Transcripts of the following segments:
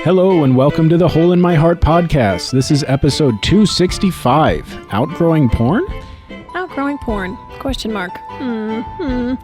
Hello and welcome to the Hole in My Heart podcast. This is episode 265, Outgrowing Porn? Outgrowing porn, question mark. Hi,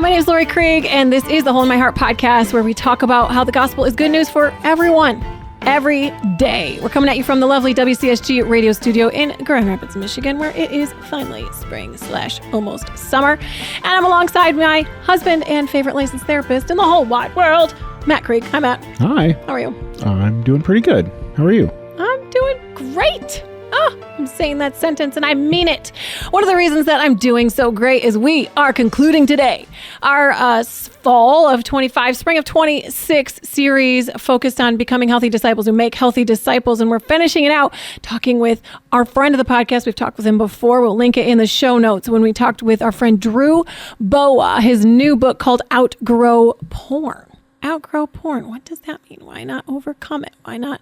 my name is Lori Krieg, and this is the Hole in My Heart podcast, where we talk about how the gospel is good news for everyone, every day. We're coming at you from the lovely WCSG radio studio in Grand Rapids, Michigan, where it is finally spring/almost summer. And I'm alongside my husband and favorite licensed therapist in the whole wide world, Matt Krieg. Hi, Matt. Hi. How are you? I'm doing pretty good. How are you? I'm doing great. I'm saying that sentence and I mean it. One of the reasons that I'm doing so great is we are concluding today our fall of 25, spring of 26 series focused on becoming healthy disciples who make healthy disciples. And we're finishing it out talking with our friend of the podcast. We've talked with him before. We'll link it in the show notes when we talked with our friend Drew Boa, his new book called Outgrow Porn. Outgrow porn. What does that mean? Why not overcome it? Why not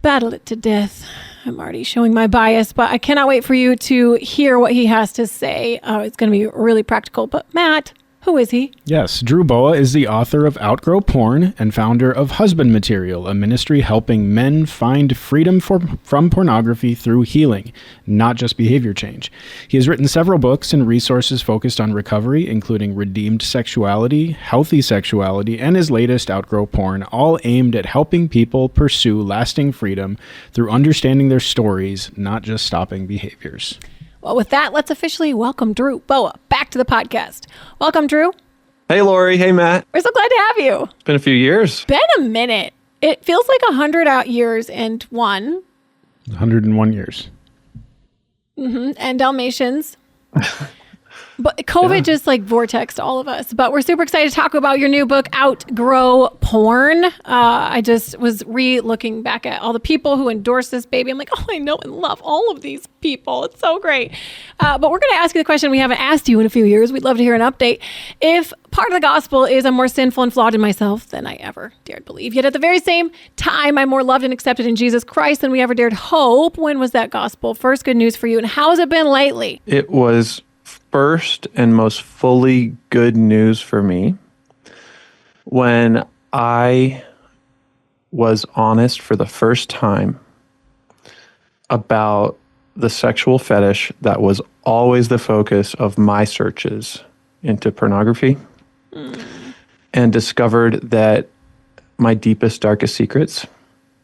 battle it to death? I'm already showing my bias, but I cannot wait for you to hear what he has to say. It's going to be really practical. But Matt, who is he? Yes, Drew Boa is the author of Outgrow Porn and founder of Husband Material, a ministry helping men find freedom from pornography through healing, not just behavior change. He has written several books and resources focused on recovery, including Redeemed Sexuality, Healthy Sexuality, and his latest Outgrow Porn, all aimed at helping people pursue lasting freedom through understanding their stories, not just stopping behaviors. Well, with that, let's officially welcome Drew Boa back to the podcast. Welcome, Drew. Hey, Lori. Hey, Matt. We're so glad to have you. It's been a few years. Been a minute. It feels like 100 out years and one. 101 years. And Dalmatians. But COVID just like vortexed all of us. But we're super excited to talk about your new book, Outgrow Porn. I just was looking back at all the people who endorsed this baby. I'm like, oh, I know and love all of these people. It's so great. But we're going to ask you the question we haven't asked you in a few years. We'd love to hear an update. If part of the gospel is I'm more sinful and flawed in myself than I ever dared believe, yet at the very same time, I'm more loved and accepted in Jesus Christ than we ever dared hope. When was that gospel first good news for you, and how has it been lately? It was first and most fully good news for me when I was honest for the first time about the sexual fetish that was always the focus of my searches into pornography, and discovered that my deepest, darkest secrets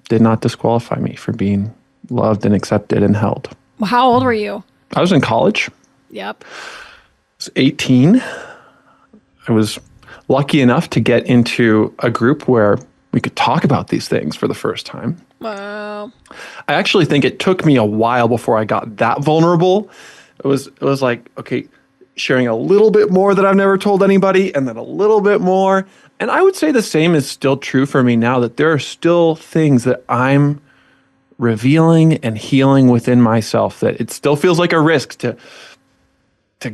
did not disqualify me from being loved and accepted and held. Well, how old were you? I was in college. Yep. I was 18. I was lucky enough to get into a group where we could talk about these things for the first time. Wow. I actually think it took me a while before I got that vulnerable. It was like, okay, sharing a little bit more that I've never told anybody, and then a little bit more. And I would say the same is still true for me now, that there are still things that I'm revealing and healing within myself, that it still feels like a risk to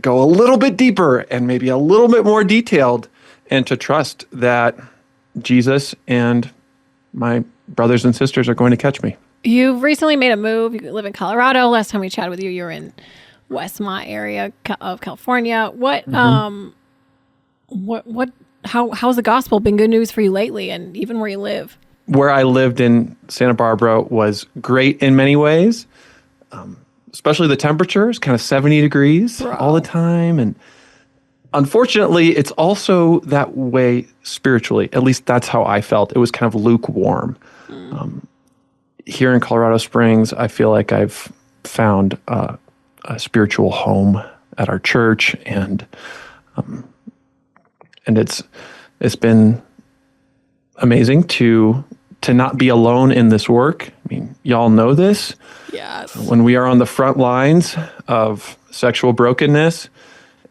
go a little bit deeper and maybe a little bit more detailed, and to trust that Jesus and my brothers and sisters are going to catch me. You've recently made a move. You live in Colorado. Last time we chatted with you, you were in Westmont area of California. How's the gospel been good news for you lately, and even where you live? Where I lived in Santa Barbara was great in many ways. Especially the temperature is kind of 70 degrees all the time. And unfortunately, it's also that way spiritually. At least that's how I felt. It was kind of lukewarm. Here in Colorado Springs, I feel like I've found a spiritual home at our church, and it's been amazing to not be alone in this work. I mean, y'all know this. Yes. When we are on the front lines of sexual brokenness,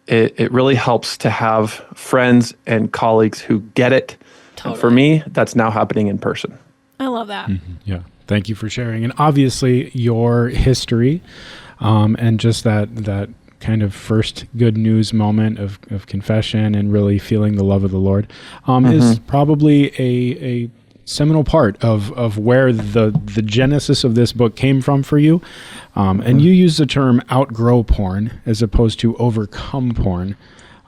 it really helps to have friends and colleagues who get it. Totally. And for me, that's now happening in person. I love that. Mm-hmm. Yeah. Thank you for sharing. And obviously your history, and just that kind of first good news moment of confession and really feeling the love of the Lord, is probably a seminal part of where the genesis of this book came from for you. And you use the term outgrow porn as opposed to overcome porn.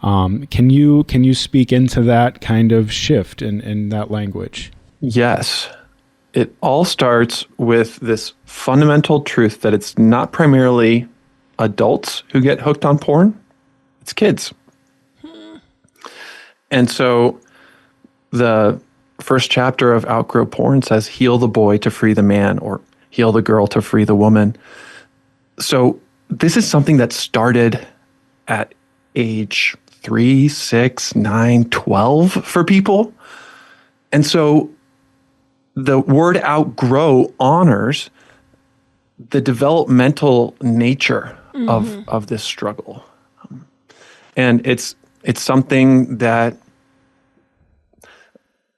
Can you speak into that kind of shift in that language? Yes. It all starts with this fundamental truth that it's not primarily adults who get hooked on porn, it's kids. And so the first chapter of Outgrow Porn says, heal the boy to free the man, or heal the girl to free the woman. So this is something that started at age 3, 6, 9, 12 for people. And so the word outgrow honors the developmental nature of this struggle. And it's something that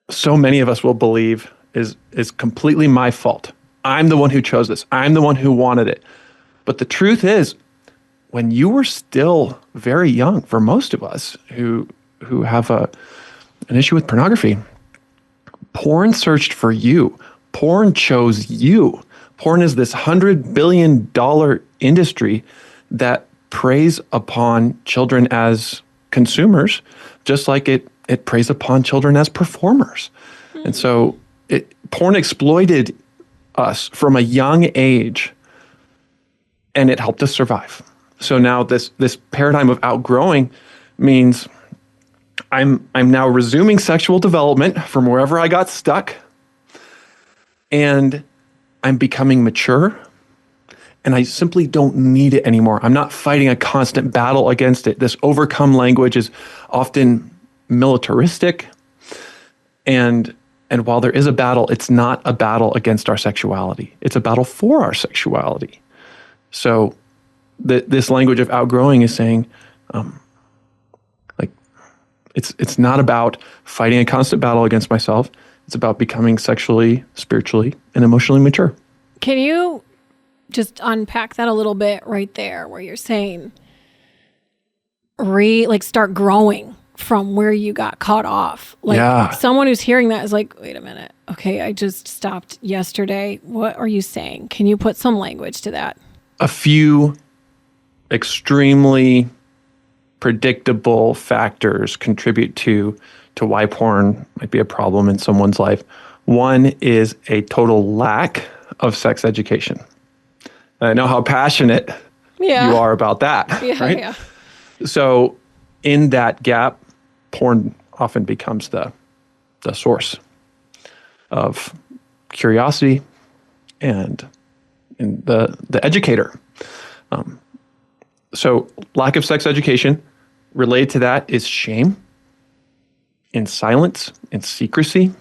so many of us will believe is completely my fault. I'm the one who chose this. I'm the one who wanted it. But the truth is, when you were still very young, for most of us who have an issue with pornography, porn searched for you. Porn chose you. Porn is this $100 billion industry that preys upon children as consumers, just like it preys upon children as performers. And so porn exploited us from a young age, and it helped us survive. So now this paradigm of outgrowing means I'm now resuming sexual development from wherever I got stuck, and I'm becoming mature, and I simply don't need it anymore. I'm not fighting a constant battle against it. This overcome language is often militaristic, and while there is a battle, it's not a battle against our sexuality. It's a battle for our sexuality. So this language of outgrowing is saying, it's not about fighting a constant battle against myself. It's about becoming sexually, spiritually, and emotionally mature. Can you just unpack that a little bit right there, where you're saying start growing from where you got caught off? Someone who's hearing that is like, wait a minute. Okay, I just stopped yesterday. What are you saying? Can you put some language to that? A few extremely predictable factors contribute to why porn might be a problem in someone's life. One is a total lack of sex education. I know how passionate you are about that, right? Yeah. So in that gap, porn often becomes the source of curiosity and the educator. So lack of sex education, related to that is shame, in silence, in secrecy.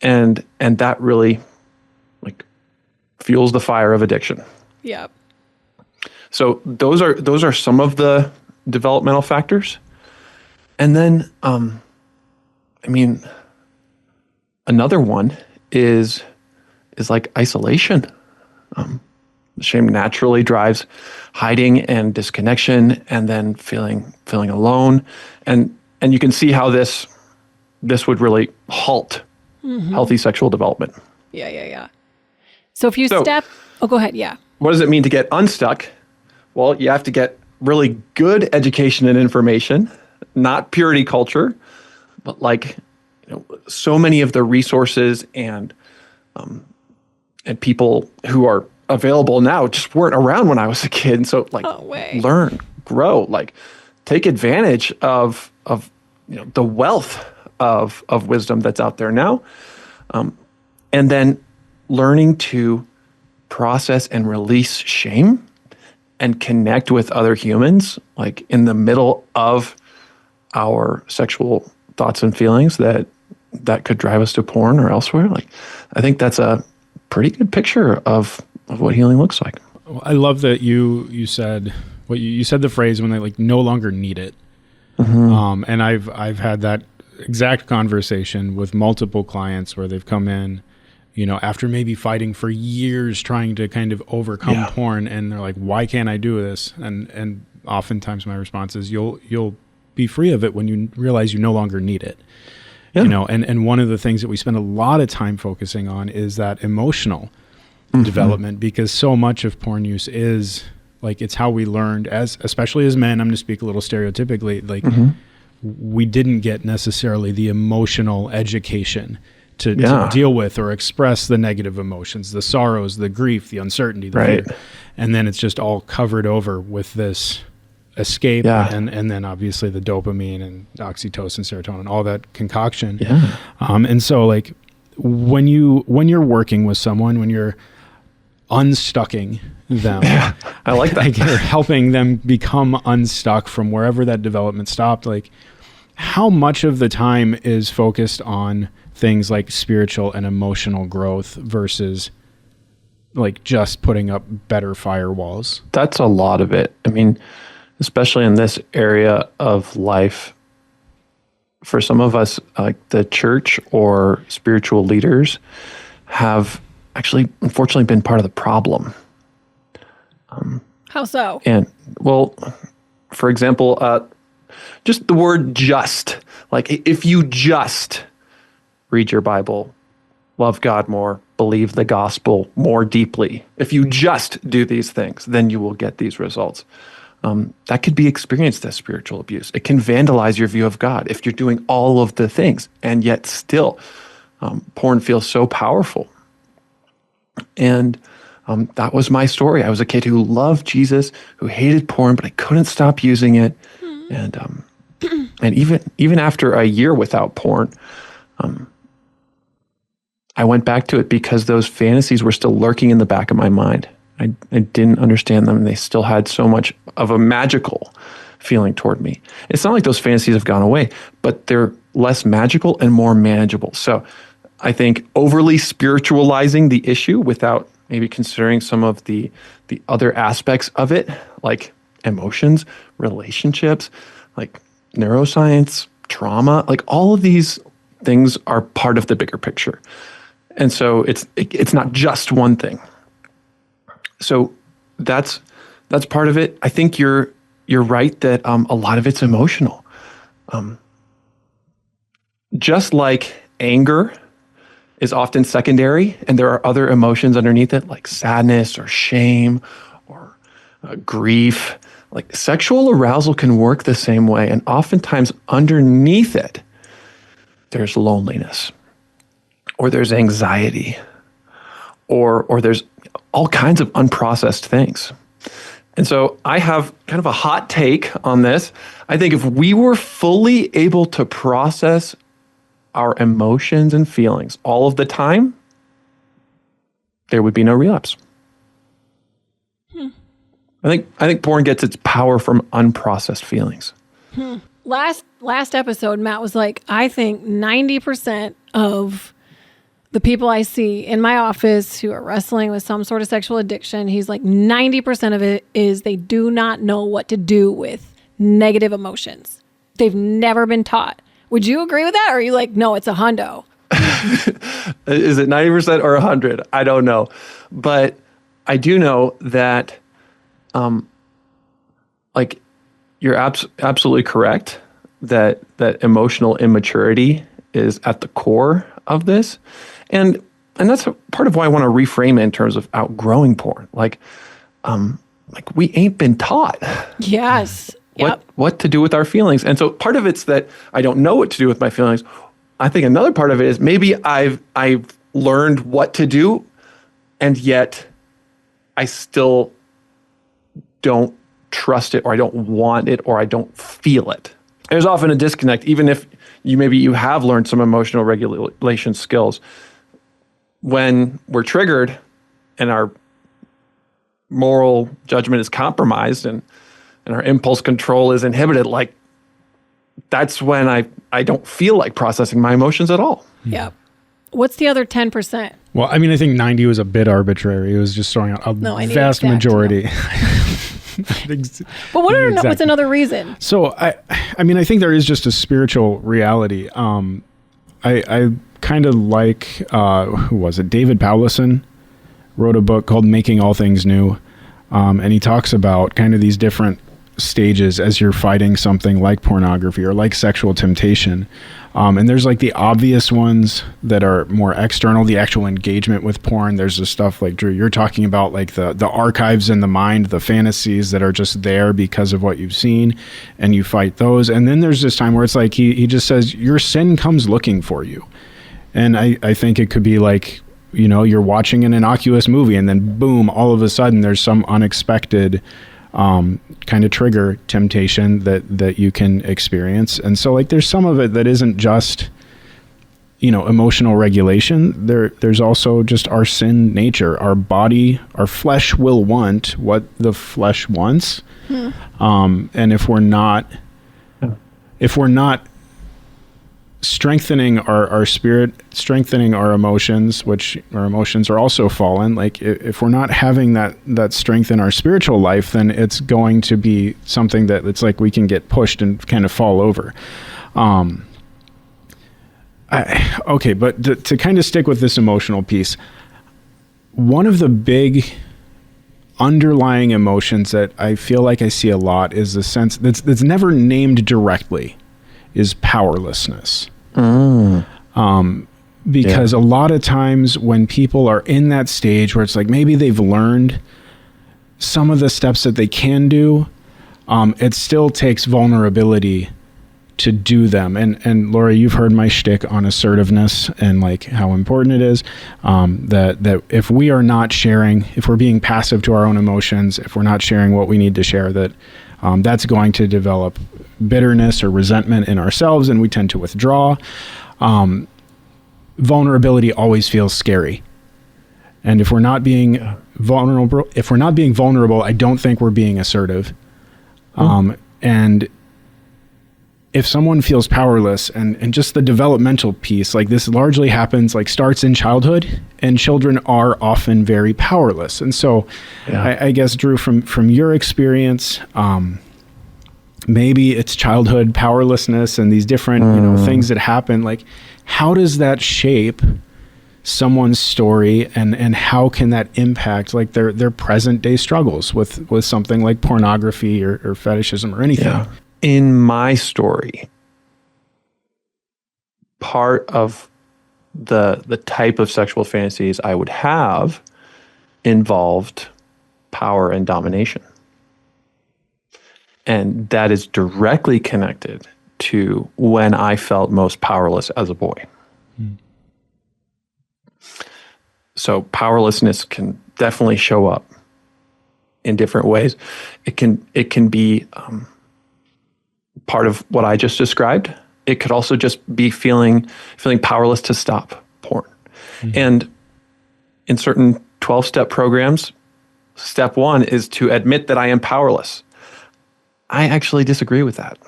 And that really fuels the fire of addiction. Yeah. So those are some of the developmental factors. And then, another one is isolation. Shame naturally drives hiding and disconnection, and then feeling alone. And you can see how this would really halt healthy sexual development. Yeah. So if you go ahead. Yeah. What does it mean to get unstuck? Well, you have to get really good education and information, not purity culture, but so many of the resources and people who are available now just weren't around when I was a kid. And so learn, grow, take advantage of the wealth of wisdom that's out there now. And then learning to process and release shame and connect with other humans, in the middle of our sexual thoughts and feelings that could drive us to porn or elsewhere. I think that's a pretty good picture of what healing looks like. I love that you said you said the phrase when they no longer need it. Mm-hmm. And I've had that exact conversation with multiple clients where they've come in, after maybe fighting for years trying to kind of overcome porn, and they're like, why can't I do this? And oftentimes my response is, you'll be free of it when you realize you no longer need it. Yeah. And one of the things that we spend a lot of time focusing on is that emotional development, because so much of porn use is it's how we learned, especially as men. I'm going to speak a little stereotypically, we didn't get necessarily the emotional education to Yeah. deal with or express the negative emotions, the sorrows, the grief, the uncertainty, the Right. fear. And then it's just all covered over with this escape, Yeah. and then obviously the dopamine and oxytocin, serotonin, all that concoction. Yeah. And so like when you're working with someone, when you're unstucking them, I like that. like you're helping them become unstuck from wherever that development stopped, like how much of the time is focused on things like spiritual and emotional growth versus like just putting up better firewalls? That's a lot of it. I mean, especially in this area of life, for some of us, like the church or spiritual leaders have actually, unfortunately, been part of the problem. How so? And well, for example, just the word just, like if you just read your Bible, love God more, believe the gospel more deeply, if you just do these things, then you will get these results. That could be experienced as spiritual abuse. It can vandalize your view of God if you're doing all of the things, and yet still porn feels so powerful. And that was my story. I was a kid who loved Jesus, who hated porn, but I couldn't stop using it. And even after a year without porn, I went back to it because those fantasies were still lurking in the back of my mind. I didn't understand them, and they still had so much of a magical feeling toward me. It's not like those fantasies have gone away, but they're less magical and more manageable. So I think overly spiritualizing the issue without maybe considering some of the other aspects of it, like emotions, relationships, like neuroscience, trauma, like all of these things are part of the bigger picture. And so it's not just one thing. So that's part of it. I think you're right that a lot of it's emotional. Just like anger is often secondary, and there are other emotions underneath it, like sadness or shame or grief. Like sexual arousal can work the same way, and oftentimes underneath it, there's loneliness, or there's anxiety, or there's all kinds of unprocessed things. And so I have kind of a hot take on this. I think if we were fully able to process our emotions and feelings all of the time, there would be no relapse. I think porn gets its power from unprocessed feelings. Last episode, Matt was like, I think 90% of the people I see in my office who are wrestling with some sort of sexual addiction, he's like 90% of it is they do not know what to do with negative emotions. They've never been taught. Would you agree with that? Or are you like, no, it's a hundo? Is it 90% or 100? I don't know. But I do know that like you're absolutely correct that emotional immaturity is at the core of this. And that's part of why I want to reframe it in terms of outgrowing porn. Like we ain't been taught. Yes. What to do with our feelings. And so part of it's that I don't know what to do with my feelings. I think another part of it is maybe I've learned what to do, and yet I still don't trust it, or I don't want it, or I don't feel it. There's often a disconnect, even if you have learned some emotional regulation skills. When we're triggered and our moral judgment is compromised and our impulse control is inhibited, like that's when I don't feel like processing my emotions at all. Yep. What's the other 10%? Well, I mean, I think 90 was a bit arbitrary. It was just throwing out a vast majority. But what's another reason? So I mean, I think there is just a spiritual reality. I kind of like, who was it? David Powlison wrote a book called Making All Things New. And he talks about kind of these different stages as you're fighting something like pornography or like sexual temptation. And there's like the obvious ones that are more external, the actual engagement with porn. There's the stuff like, Drew, you're talking about, like the archives in the mind, the fantasies that are just there because of what you've seen, and you fight those. And then there's this time where it's like he just says, your sin comes looking for you. And I think it could be like, you know, you're watching an innocuous movie and then boom, all of a sudden there's some unexpected kind of trigger temptation that you can experience. And so like there's some of it that isn't just, you know, emotional regulation. There's also just our sin nature. Our body, our flesh will want what the flesh wants. And if we're not strengthening our spirit, strengthening our emotions, which our emotions are also fallen, like if we're not having that strength in our spiritual life, then it's going to be something that it's like we can get pushed and kind of fall over. But to kind of stick with this emotional piece, one of the big underlying emotions that I feel like I see a lot is the sense that's never named directly is powerlessness. Because a lot of times when people are in that stage where it's like maybe they've learned some of the steps that they can do, it still takes vulnerability to do them. And Laura, you've heard my shtick on assertiveness and like how important it is, that if we are not sharing, if we're being passive to our own emotions, if we're not sharing what we need to share, that's going to develop bitterness or resentment in ourselves, and we tend to withdraw. Vulnerability always feels scary. And if we're not being vulnerable, I don't think we're being assertive. And if someone feels powerless, and just the developmental piece, like this largely happens, like starts in childhood, and children are often very powerless. And so I guess, Drew, from your experience, maybe it's childhood powerlessness and these different, you know, things that happen. Like, how does that shape someone's story, and how can that impact like their present day struggles with something like pornography or fetishism or anything? Yeah. In my story, part of the type of sexual fantasies I would have involved power and domination. And that is directly connected to when I felt most powerless as a boy. So powerlessness can definitely show up in different ways. It can be part of what I just described. It could also just be feeling powerless to stop porn. And in certain 12-step programs, step 1 is to admit that I am powerless. I actually disagree with that.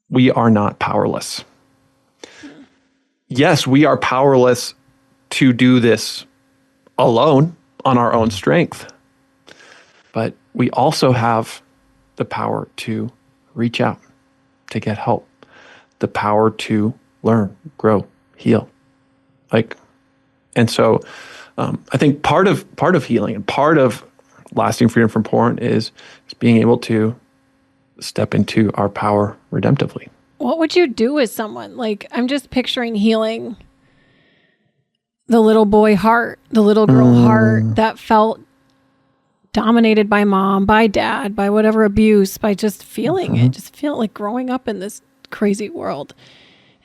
We are not powerless. Yes, we are powerless to do this alone on our own strength, but we also have the power to reach out, to get help, the power to learn, grow, heal. And so I think part of healing and part of lasting freedom from porn is being able to step into our power redemptively. What would you do with someone? Like, I'm just picturing healing the little boy heart, the little girl heart that felt dominated by mom, by dad, by whatever abuse, by just feeling it, just feel like growing up in this crazy world.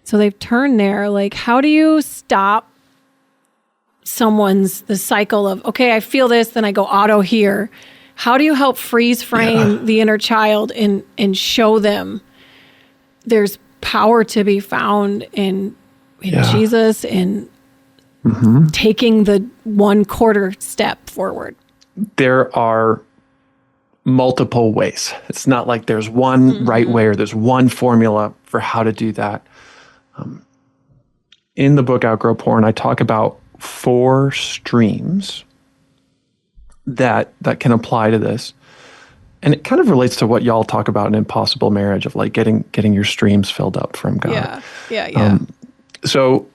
So they've turned there. Like, how do you stop the cycle of, okay, I feel this, then I go auto here. How do you help freeze frame the inner child and show them there's power to be found in Jesus, and taking the 1/4 step forward? There are multiple ways. It's not like there's one right way or there's one formula for how to do that. In the book Outgrow Porn, I talk about 4 streams that can apply to this. And it kind of relates to what y'all talk about in Impossible Marriage, of like getting your streams filled up from God. Yeah. So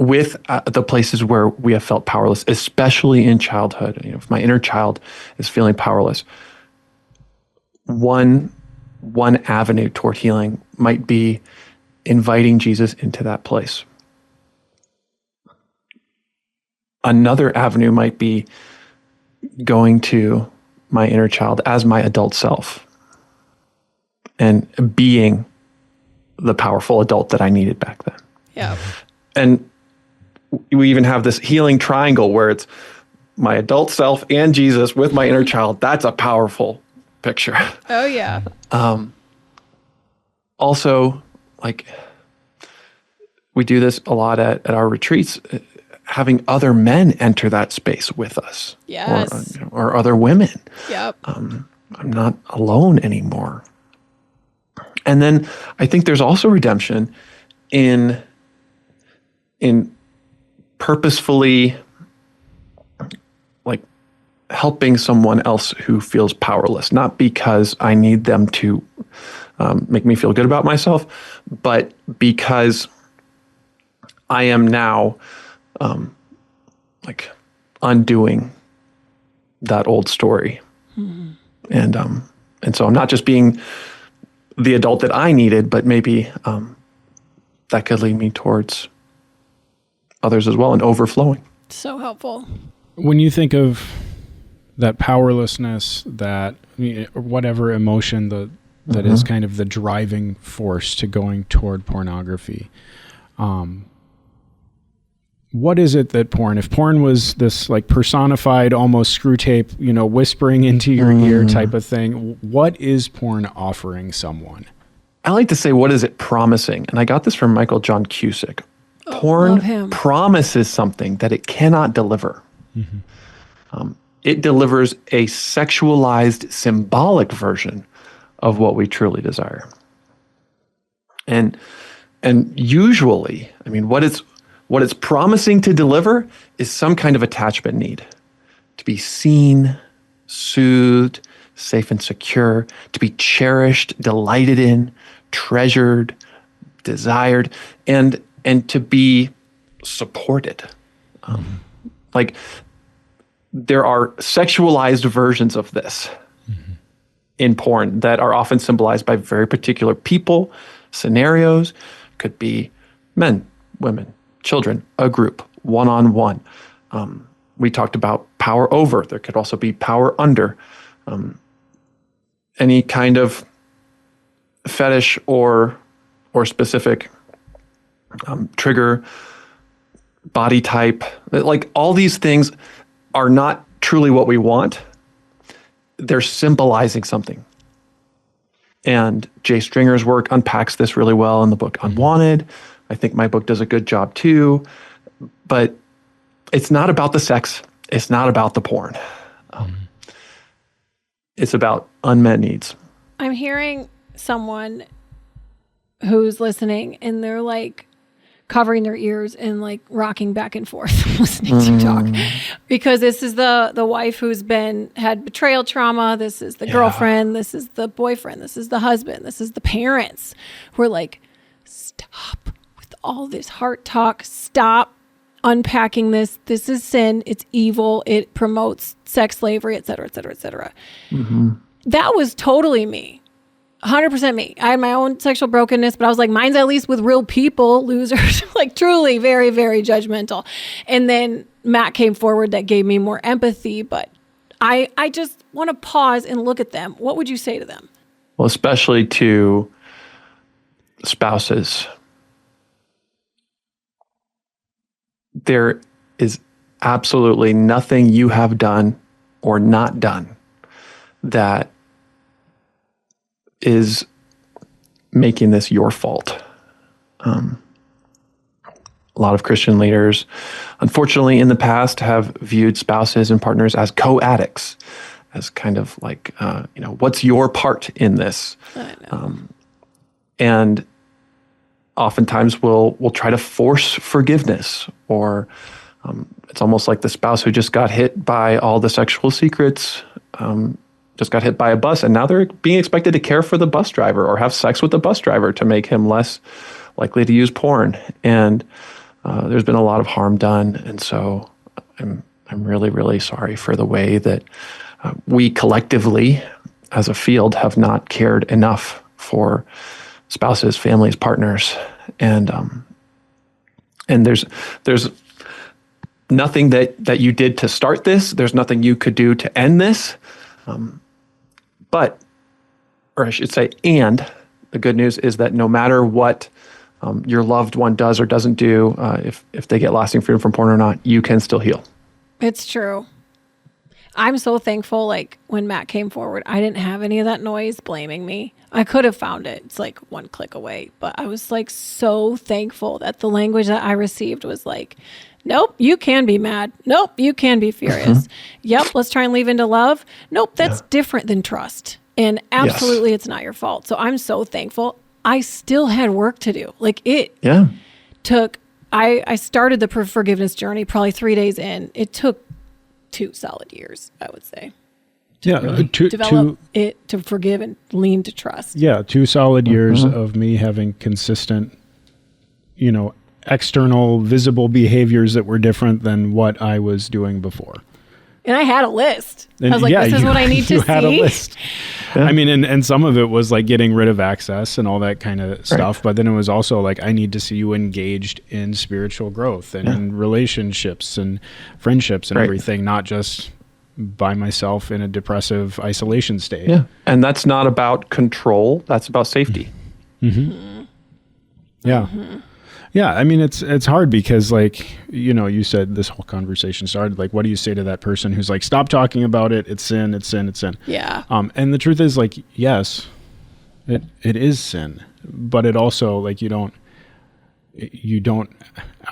with the places where we have felt powerless, especially in childhood. If my inner child is feeling powerless, one avenue toward healing might be inviting Jesus into that place. Another avenue might be going to my inner child as my adult self and being the powerful adult that I needed back then. Yeah. And we even have this healing triangle where it's my adult self and Jesus with my inner child. That's a powerful picture. Oh, yeah. Also, like, we do this a lot at our retreats, having other men enter that space with us. Yes. Or other women. Yep. I'm not alone anymore. And then I think there's also redemption in purposefully, like, helping someone else who feels powerless, not because I need them to make me feel good about myself, but because I am now like undoing that old story. Mm-hmm. And so I'm not just being the adult that I needed, but maybe that could lead me towards others as well and overflowing. So helpful. When you think of that powerlessness, that whatever emotion that is kind of the driving force to going toward pornography, what is it that if porn was this like personified, almost screw tape, whispering into your ear type of thing, what is porn offering someone? I like to say, what is it promising? And I got this from Michael John Cusick. Porn promises something that it cannot deliver. Mm-hmm. It delivers a sexualized, symbolic version of what we truly desire. And usually, what it's promising to deliver is some kind of attachment need. To be seen, soothed, safe and secure, to be cherished, delighted in, treasured, desired, and to be supported. Like, there are sexualized versions of this in porn that are often symbolized by very particular people, scenarios. Could be men, women, children, a group, one-on-one. We talked about power over. There could also be power under. Any kind of fetish or specific trigger, body type. Like, all these things are not truly what we want. They're symbolizing something. And Jay Stringer's work unpacks this really well in the book Unwanted. I think my book does a good job too. But it's not about the sex. It's not about the porn. It's about unmet needs. I'm hearing someone who's listening and they're like covering their ears and like rocking back and forth listening to you talk, because this is the wife who's had betrayal trauma. This is the girlfriend. This is the boyfriend. This is the husband. This is the parents who are like, stop with all this heart talk. Stop unpacking this. This is sin. It's evil. It promotes sex slavery, et cetera, et cetera, et cetera. That was totally me. 100% me. I had my own sexual brokenness, but I was like, mine's at least with real people, losers, like truly very, very judgmental. And then Matt came forward that gave me more empathy, but I just want to pause and look at them. What would you say to them? Well, especially to spouses. There is absolutely nothing you have done or not done that is making this your fault. A lot of Christian leaders, unfortunately, in the past have viewed spouses and partners as co-addicts, as kind of like, what's your part in this? I know. And oftentimes we'll try to force forgiveness, or it's almost like the spouse who just got hit by all the sexual secrets, just got hit by a bus, and now they're being expected to care for the bus driver or have sex with the bus driver to make him less likely to use porn. And there's been a lot of harm done, and so I'm really, really sorry for the way that we collectively, as a field, have not cared enough for spouses, families, partners, and there's nothing that you did to start this. There's nothing you could do to end this, but, or I should say, and the good news is that no matter what your loved one does or doesn't do, if they get lasting freedom from porn or not, you can still heal. It's true. I'm so thankful, like, when Matt came forward, I didn't have any of that noise blaming me. I could have found it. It's like one click away. But I was, like, so thankful that the language that I received was like, nope, you can be mad. Nope, you can be furious. Yep, let's try and leave into love. Nope, that's different than trust. And absolutely, it's not your fault. So I'm so thankful. I still had work to do. Like, it took, I started the forgiveness journey probably 3 days in. It took 2 solid years, I would say. To develop it, to forgive and lean to trust. Yeah, 2 solid years of me having consistent, external visible behaviors that were different than what I was doing before. And I had a list. I was like, this is what I need to see. You had a list. Yeah. I mean, and some of it was like getting rid of access and all that kind of stuff. Right. But then it was also like, I need to see you engaged in spiritual growth and in relationships and friendships and everything, not just by myself in a depressive isolation state. Yeah. And that's not about control. That's about safety. Yeah. Yeah, I mean, it's hard because, like, you said this whole conversation started, like, what do you say to that person who's like, stop talking about it, it's sin, it's sin, it's sin. Yeah. And the truth is, like, yes, it is sin, but it also, like, you don't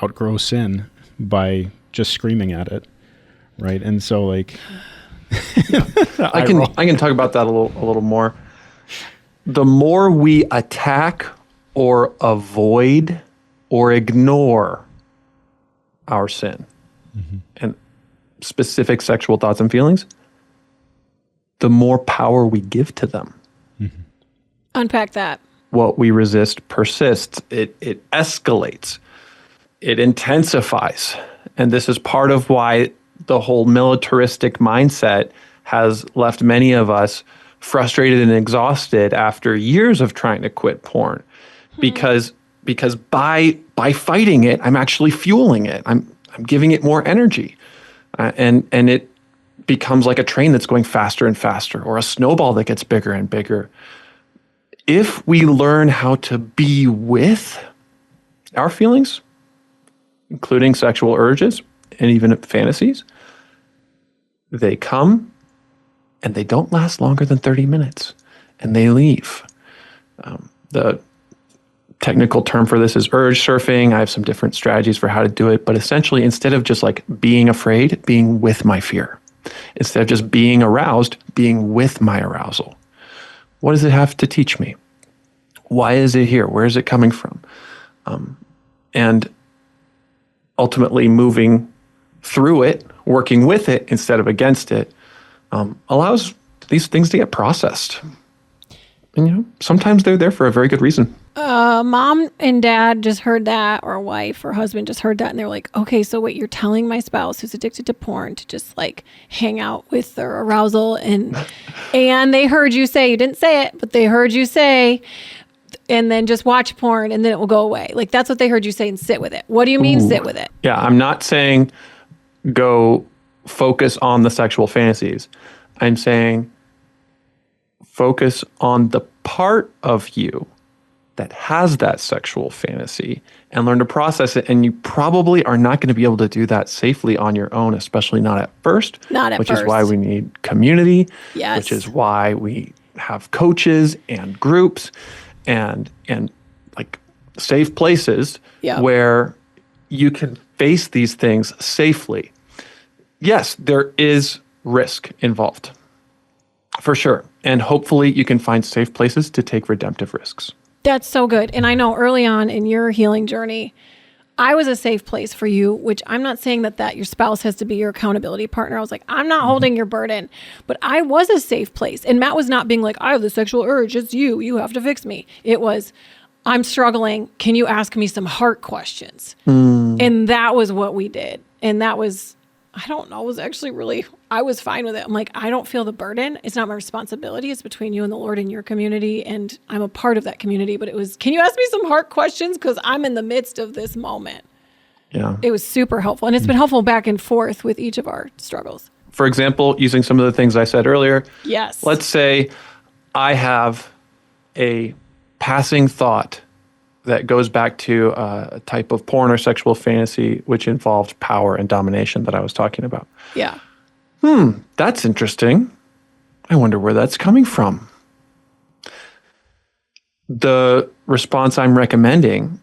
outgrow sin by just screaming at it, right? And so, like, I can talk about that a little more. The more we attack or avoid or ignore our sin and specific sexual thoughts and feelings, the more power we give to them. Unpack that. What we resist persists. It escalates. It intensifies. And this is part of why the whole militaristic mindset has left many of us frustrated and exhausted after years of trying to quit porn. Because by fighting it, I'm actually fueling it. I'm giving it more energy, and it becomes like a train that's going faster and faster, or a snowball that gets bigger and bigger. If we learn how to be with our feelings, including sexual urges and even fantasies, they come and they don't last longer than 30 minutes, and they leave. The technical term for this is urge surfing. I have some different strategies for how to do it, but essentially, instead of just like being afraid, being with my fear. Instead of just being aroused, being with my arousal. What does it have to teach me? Why is it here? Where is it coming from? And ultimately moving through it, working with it instead of against it, allows these things to get processed. And sometimes they're there for a very good reason. Mom and dad just heard that, or wife or husband just heard that, and they're like, okay, so wait, you're telling my spouse who's addicted to porn to just like hang out with their arousal, and they heard you say, you didn't say it, but they heard you say, and then just watch porn and then it will go away. Like, that's what they heard you say, and sit with it. What do you mean sit with it? Yeah, I'm not saying go focus on the sexual fantasies. I'm saying focus on the part of you that has that sexual fantasy and learn to process it. And you probably are not going to be able to do that safely on your own, especially not at first. Which is why we need community. Yes. Which is why we have coaches and groups and like safe places where you can face these things safely. Yes, there is risk involved, for sure. And hopefully you can find safe places to take redemptive risks. That's so good. And I know early on in your healing journey, I was a safe place for you, which I'm not saying that your spouse has to be your accountability partner. I was like, I'm not holding your burden, but I was a safe place. And Matt was not being like, I have the sexual urge. It's you. You have to fix me. It was, I'm struggling. Can you ask me some heart questions? And that was what we did. And that was, I don't know, it was actually really, I was fine with it. I'm like, I don't feel the burden. It's not my responsibility. It's between you and the Lord and your community. And I'm a part of that community. But it was, can you ask me some heart questions? Because I'm in the midst of this moment. Yeah. It was super helpful. And it's been helpful back and forth with each of our struggles. For example, using some of the things I said earlier. Yes. Let's say I have a passing thought that goes back to a type of porn or sexual fantasy which involved power and domination that I was talking about. Yeah. That's interesting. I wonder where that's coming from. The response I'm recommending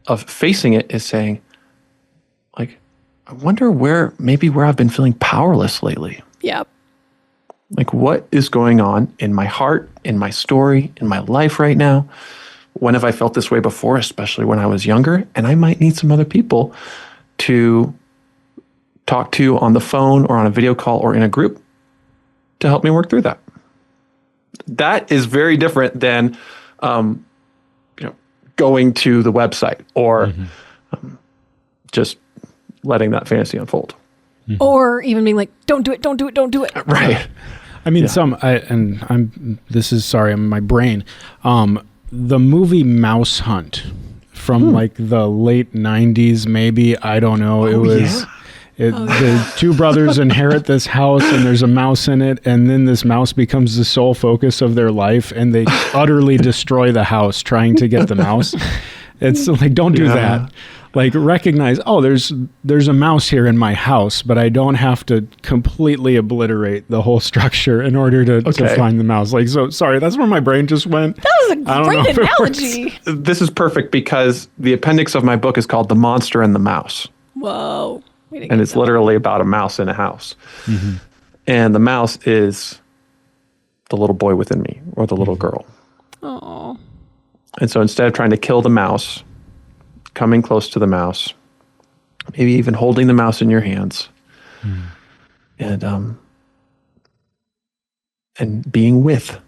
of facing it is saying, like, I wonder where I've been feeling powerless lately. Yep. Like, what is going on in my heart, in my story, in my life right now? When have I felt this way before, especially when I was younger? And I might need some other people to talk to on the phone or on a video call or in a group to help me work through that. That is very different than, going to the website or just letting that fantasy unfold. Or even being like, don't do it, don't do it, don't do it. Right. I mean, my brain. The movie Mouse Hunt from like the late 90s, maybe, I don't know. The two brothers inherit this house and there's a mouse in it, and then this mouse becomes the sole focus of their life and they utterly destroy the house trying to get the mouse. It's like, don't do that. Like, recognize, there's a mouse here in my house, but I don't have to completely obliterate the whole structure in order to find the mouse. Like, so sorry, that's where my brain just went. That was a great analogy. This is perfect because the appendix of my book is called The Monster and the Mouse. Whoa. And it's literally about a mouse in a house. Mm-hmm. And the mouse is the little boy within me or the little girl. Oh. And so instead of trying to kill the mouse, coming close to the mouse, maybe even holding the mouse in your hands, and being with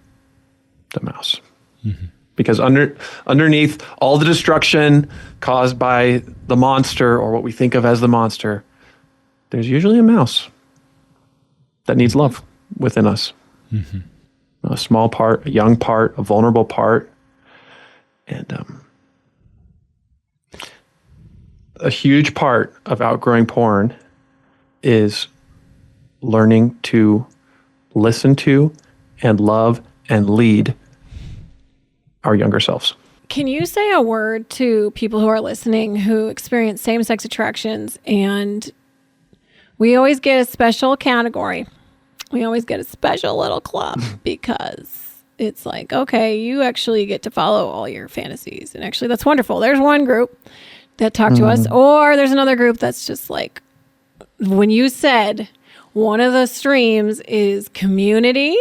the mouse. Mm-hmm. Because underneath all the destruction caused by the monster or what we think of as the monster, there's usually a mouse that needs love within us. Mm-hmm. A small part, a young part, a vulnerable part. And a huge part of outgrowing porn is learning to listen to and love and lead our younger selves. Can you say a word to people who are listening who experience same-sex attractions? And we always get a special category. We always get a special little club because it's like, okay, you actually get to follow all your fantasies. And actually, that's wonderful. There's one group that talk to us, or there's another group that's just like, when you said one of the streams is community,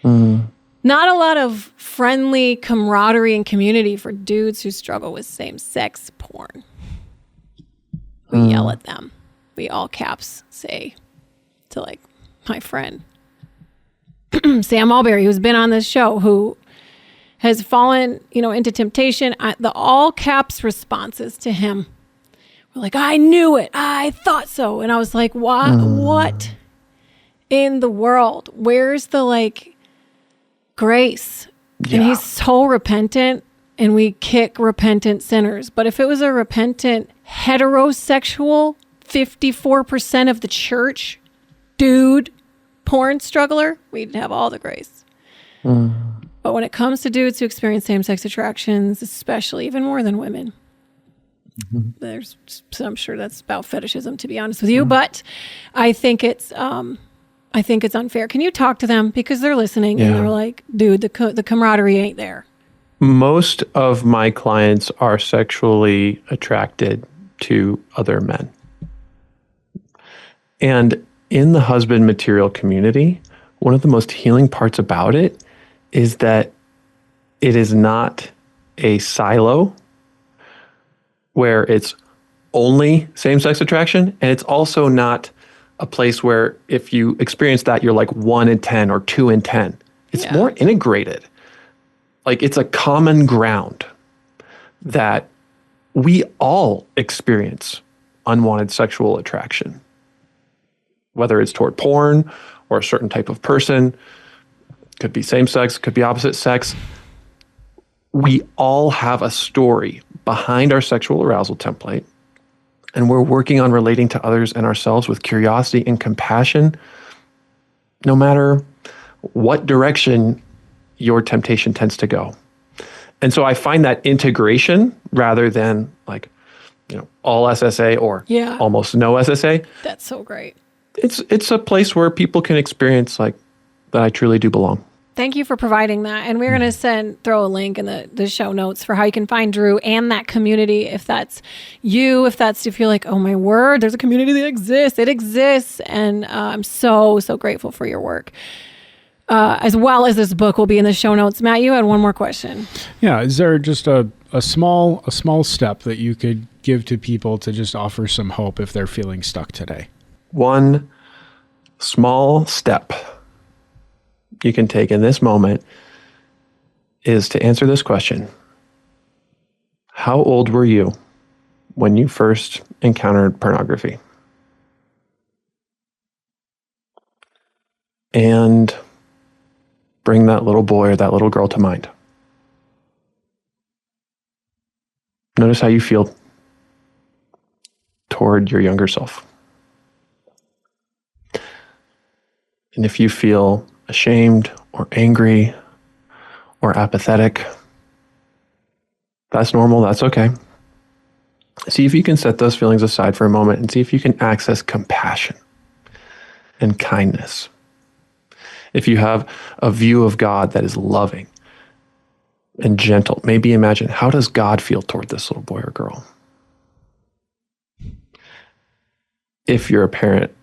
not a lot of friendly camaraderie and community for dudes who struggle with same-sex porn. We yell at them. We all caps say to, like, my friend Sam Alberry, who's been on this show, who has fallen, into temptation. The all caps responses to him were like, I knew it. I thought so. And I was like, what in the world? Where's the grace? Yeah. And he's so repentant, and we kick repentant sinners. But if it was a repentant heterosexual 54% of the church dude porn struggler, we'd have all the grace. But when it comes to dudes who experience same-sex attractions, especially even more than women, there's I'm sure that's about fetishism, to be honest with you. But I think it's unfair. Can you talk to them, because they're listening and they're like, dude, the camaraderie ain't there. Most of my clients are sexually attracted to other men. And in the husband material community, one of the most healing parts about it is that it is not a silo where it's only same-sex attraction, and it's also not a place where if you experience that, you're like 1 in 10 or 2 in 10. It's more integrated. Like, it's a common ground. that we all experience unwanted sexual attraction, whether it's toward porn or a certain type of person, could be same sex, could be opposite sex. We all have a story behind our sexual arousal template, and we're working on relating to others and ourselves with curiosity and compassion, no matter what direction your temptation tends to go. And so I find that integration rather than like, all SSA or almost no SSA. That's so great. It's a place where people can experience like that I truly do belong. Thank you for providing that. And we're going to throw a link in the show notes for how you can find Drew and that community. If that's you, if you feel like, oh my word, there's a community that exists. It exists. And I'm so, so grateful for your work. As well as this book will be in the show notes. Matt, you had one more question. Yeah. Is there just a small step that you could give to people to just offer some hope if they're feeling stuck today? One small step you can take in this moment is to answer this question. How old were you when you first encountered pornography? And bring that little boy or that little girl to mind. Notice how you feel toward your younger self. And if you feel ashamed or angry or apathetic, that's normal, that's okay. See if you can set those feelings aside for a moment and see if you can access compassion and kindness. If you have a view of God that is loving and gentle, maybe imagine, how does God feel toward this little boy or girl? If you're a parent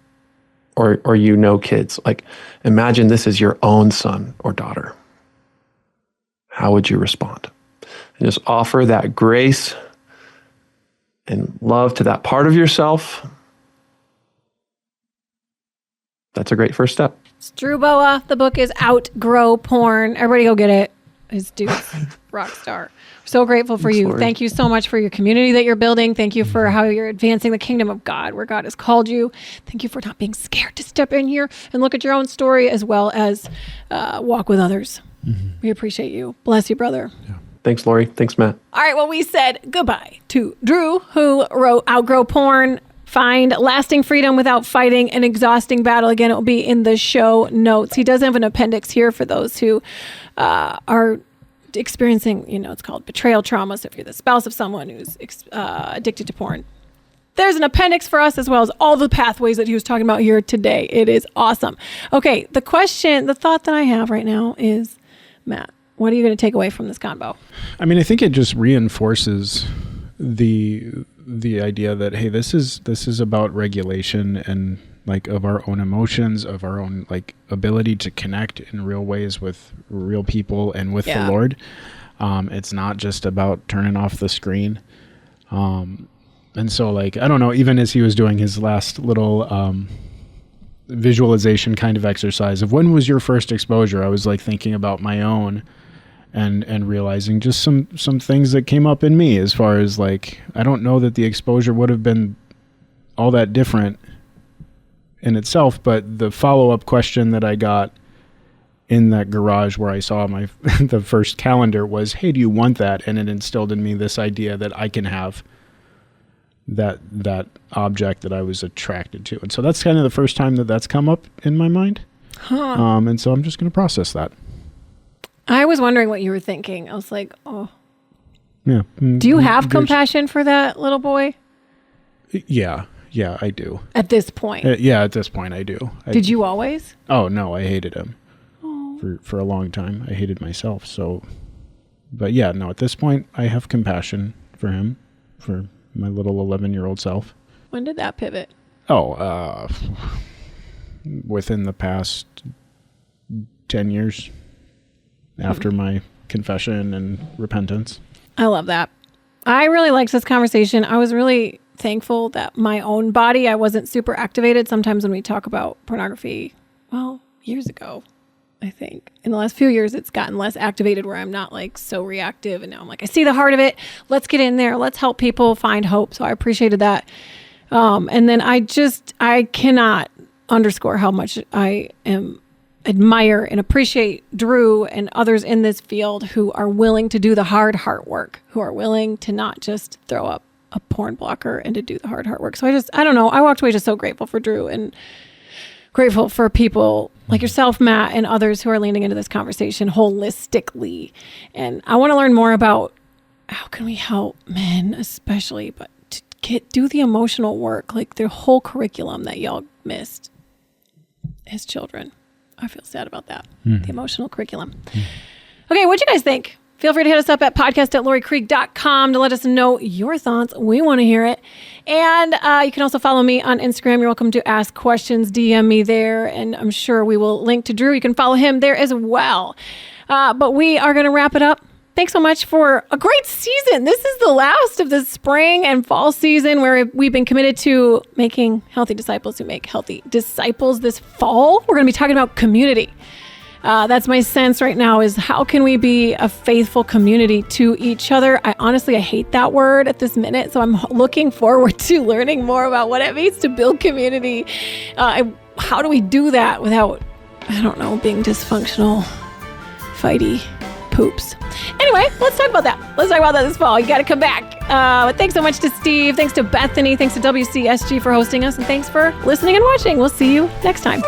or you know kids, like imagine this is your own son or daughter. How would you respond? And just offer that grace and love to that part of yourself. That's a great first step. It's Drew Boa. The book is Outgrow Porn. Everybody go get it. His dude's rock star. So grateful for you. Lord. Thank you so much for your community that you're building. Thank you for how you're advancing the kingdom of God, where God has called you. Thank you for not being scared to step in here and look at your own story as well as walk with others. Mm-hmm. We appreciate you. Bless you, brother. Yeah. Thanks, Lori. Thanks, Matt. All right, well, we said goodbye to Drew, who wrote Outgrow Porn. Find lasting freedom without fighting an exhausting battle. Again, it will be in the show notes. He does have an appendix here for those who are experiencing, it's called betrayal trauma. So if you're the spouse of someone who's addicted to porn, there's an appendix for us as well as all the pathways that he was talking about here today. It is awesome. Okay, the thought that I have right now is, Matt, what are you going to take away from this convo? I mean, I think it just reinforces the idea that, hey, this is about regulation and like of our own emotions, of our own like ability to connect in real ways with real people and with the Lord. It's not just about turning off the screen. And so like, I don't know, even as he was doing his last little visualization kind of exercise of when was your first exposure, I was like thinking about my own and realizing just some things that came up in me as far as like, I don't know that the exposure would have been all that different in itself, but the follow-up question that I got in that garage where I saw my the first calendar was, hey, do you want that? And it instilled in me this idea that I can have that object that I was attracted to. And so that's kind of the first time that's come up in my mind. And so I'm just going to process that. I was wondering what you were thinking. I was like, oh. Yeah. Do you have compassion for that little boy? Yeah, I do. At this point? At this point I do. Did you always? Oh, no, I hated him. For a long time. I hated myself. So, but yeah, no, at this point I have compassion for him, for my little 11-year-old self. When did that pivot? Within the past 10 years after my confession and repentance. I love that. I really liked this conversation. I was really thankful that my own body, I wasn't super activated. Sometimes when we talk about pornography, years ago, I think. In the last few years, it's gotten less activated where I'm not like so reactive. And now I'm like, I see the heart of it. Let's get in there. Let's help people find hope. So I appreciated that. And then I cannot underscore how much I admire and appreciate Drew and others in this field who are willing to do the hard heart work, who are willing to not just throw up a porn blocker and to do the hard heart work. So I don't know. I walked away just so grateful for Drew and grateful for people like yourself, Matt, and others who are leaning into this conversation holistically. And I want to learn more about how can we help men especially, but to do the emotional work, like the whole curriculum that y'all missed as children. I feel sad about that. The emotional curriculum. Okay, what'd you guys think? Feel free to hit us up at podcast@loricreek.com to let us know your thoughts. We want to hear it. And you can also follow me on Instagram. You're welcome to ask questions, DM me there, and I'm sure we will link to Drew. You can follow him there as well. But we are going to wrap it up. Thanks so much for a great season. This is the last of the spring and fall season where we've been committed to making healthy disciples who make healthy disciples. This fall, we're going to be talking about community. That's my sense right now is how can we be a faithful community to each other? I hate that word at this minute. So I'm looking forward to learning more about what it means to build community. How do we do that without, being dysfunctional, fighty poops? Anyway, let's talk about that. Let's talk about that this fall. You got to come back. But thanks so much to Steve. Thanks to Bethany. Thanks to WCSG for hosting us. And thanks for listening and watching. We'll see you next time.